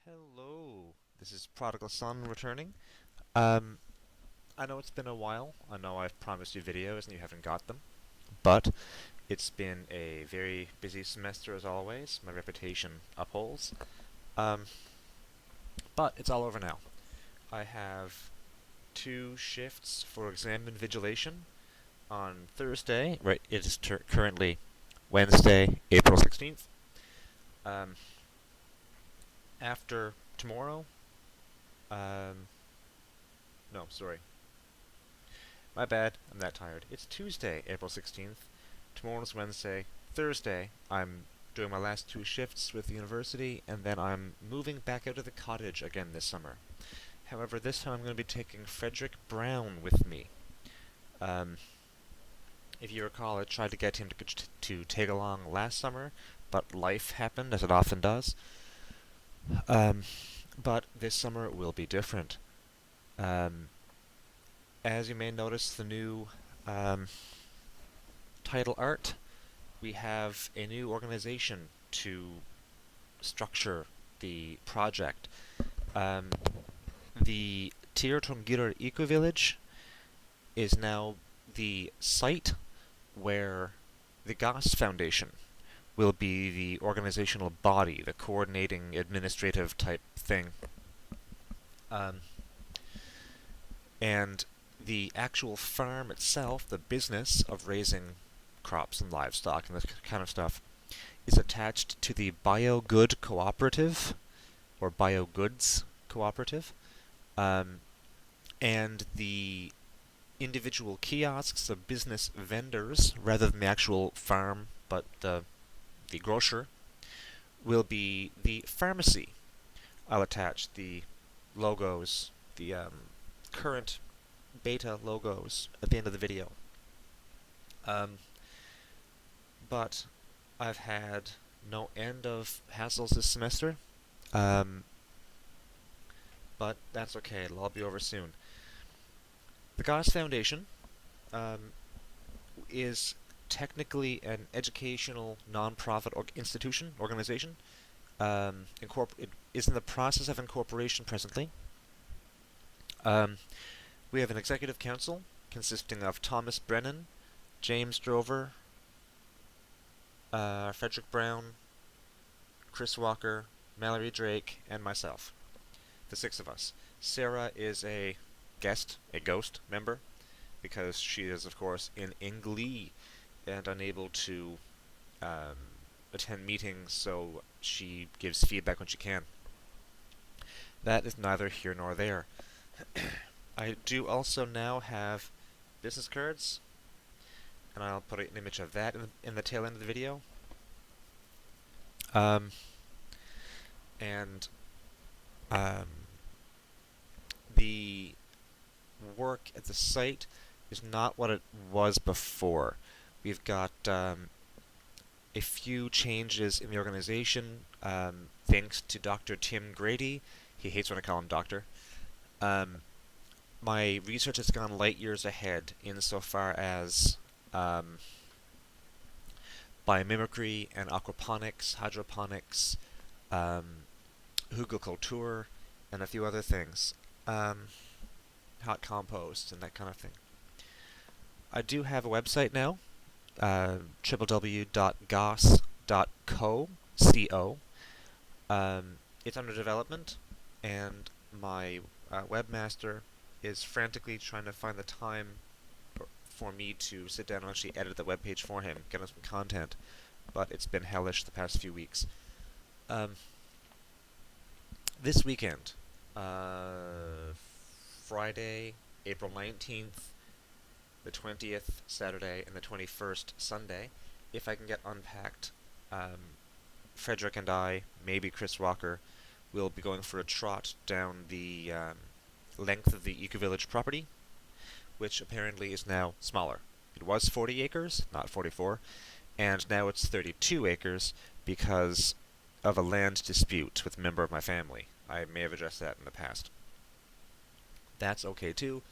Hello, this is Prodigal Son returning. I know it's been a while. I know I've promised you videos and you haven't got them. But it's been a very busy semester as always. My reputation upholds. Um, but it's all over now. I have 2 shifts for exam invigilation on Thursday. Right, it is currently Wednesday, April 16th. Um, After tomorrow, no, sorry. My bad, I'm that tired. It's Tuesday, April 16th. Tomorrow's Wednesday. Thursday, I'm doing my last 2 shifts with the university, and then I'm moving back out of the cottage again this summer. However, this time I'm going to be taking Frederick Brown with me. If you recall, I tried to get him to tag along last summer, but life happened, as it often does. But this summer will be different. As you may notice, the new title art, we have a new organization to structure the project. The Tir Tairngire Ecovillage is now the site where the Goss Foundation will be the organizational body, the coordinating administrative type thing. And the actual farm itself, the business of raising crops and livestock and this kind of stuff, is attached to the Biogood Cooperative, or Biogoods Cooperative, and the individual kiosks, the business vendors, rather than the actual farm, but the grocer, will be the pharmacy. I'll attach the logos, the current beta logos at the end of the video. But I've had no end of hassles this semester. But that's okay, it'll all be over soon. The Goss Foundation is technically an educational non-profit organization. It is in the process of incorporation presently. We have an executive council consisting of Thomas Brennan, James Drover, Frederick Brown, Chris Walker, Mallory Drake, and myself. The 6 of us. Sarah is a ghost member, because she is, of course, in Englee and unable to attend meetings, so she gives feedback when she can. That is neither here nor there. I do also now have business cards, and I'll put an image of that in the tail end of the video. The work at the site is not what it was before. We've got a few changes in the organization, thanks to Dr. Tim Grady. He hates when I call him doctor. My research has gone light years ahead insofar as biomimicry and aquaponics, hydroponics, hugelkultur, and a few other things. Hot compost and that kind of thing. I do have a website now, www.goss.co. It's under development, and my webmaster is frantically trying to find the time for me to sit down and actually edit the webpage for him, get him some content, but it's been hellish the past few weeks. This weekend, Friday, April 19th, the 20th, Saturday, and the 21st, Sunday, if I can get unpacked, Frederick and I, maybe Chris Walker, will be going for a trot down the length of the Ecovillage property, which apparently is now smaller. It was 40 acres, not 44, and now it's 32 acres because of a land dispute with a member of my family. I may have addressed that in the past. That's okay too.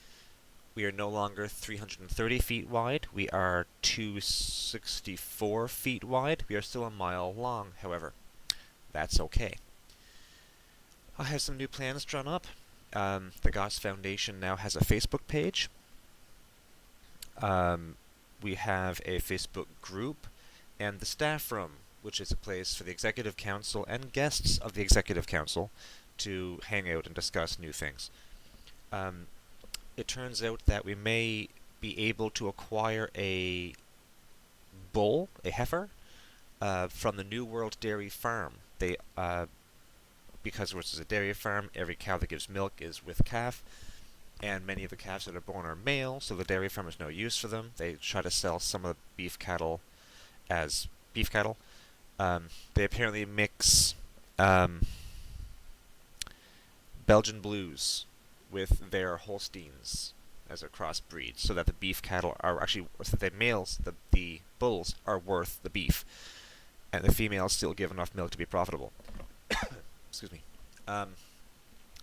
We are no longer 330 feet wide. We are 264 feet wide. We are still a mile long, however. That's okay. I have some new plans drawn up. The Goss Foundation now has a Facebook page. Um, we have a Facebook group, and the staff room, which is a place for the Executive Council and guests of the Executive Council to hang out and discuss new things. Um, it turns out that we may be able to acquire a bull, a heifer, from the New World Dairy Farm. Because this is a dairy farm, every cow that gives milk is with calf, and many of the calves that are born are male, so the dairy farm has no use for them. They try to sell some of the beef cattle as beef cattle. They apparently mix um, Belgian Blues with their Holsteins as a crossbreed, so that the beef cattle are actually, so that the males, the bulls, are worth the beef, and the females still give enough milk to be profitable. Excuse me. Um,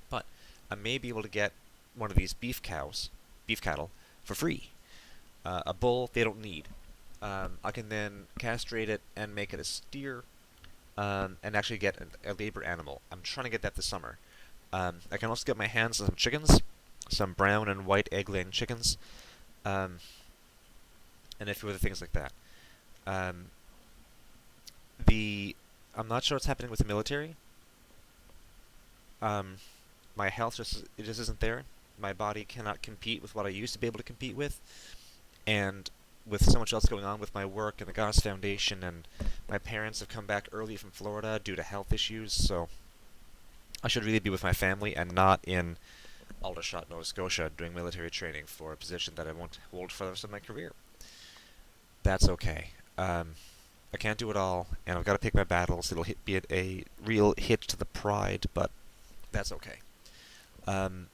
but I may be able to get one of these beef cattle, for free. A bull they don't need. I can then castrate it and make it a steer, and actually get a labor animal. I'm trying to get that this summer. I can also get my hands on some chickens, some brown and white egg-laying chickens, um, and a few other things like that. Um, I'm not sure what's happening with the military. Um, my health it just isn't there. My body cannot compete with what I used to be able to compete with, and with so much else going on with my work and the Goss Foundation, and my parents have come back early from Florida due to health issues, so I should really be with my family and not in Aldershot, Nova Scotia, doing military training for a position that I won't hold for the rest of my career. That's okay. I can't do it all, and I've got to pick my battles. It'll be a real hit to the pride, but that's okay. Um,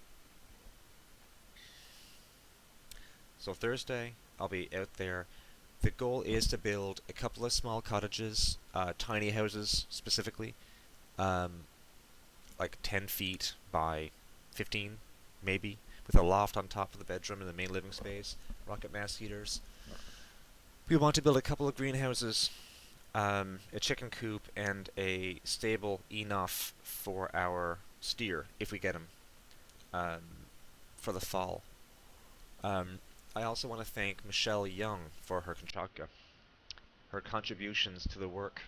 so Thursday, I'll be out there. The goal is to build a couple of small cottages, tiny houses specifically, um, like 10 feet by 15, maybe, with a loft on top of the bedroom and the main living space, rocket mass heaters. We want to build a couple of greenhouses, a chicken coop, and a stable enough for our steer, if we get him, um, for the fall. Um, I also want to thank Michelle Young for her contributions to the work.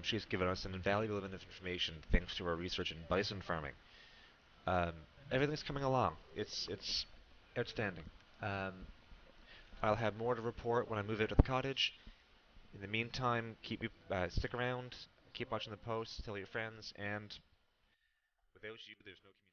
She's given us an invaluable amount of information thanks to her research in bison farming. Um, Everything's coming along. It's outstanding. Um, I'll have more to report when I move out to the cottage. In the meantime, stick around, keep watching the posts, tell your friends, and without you, there's no community.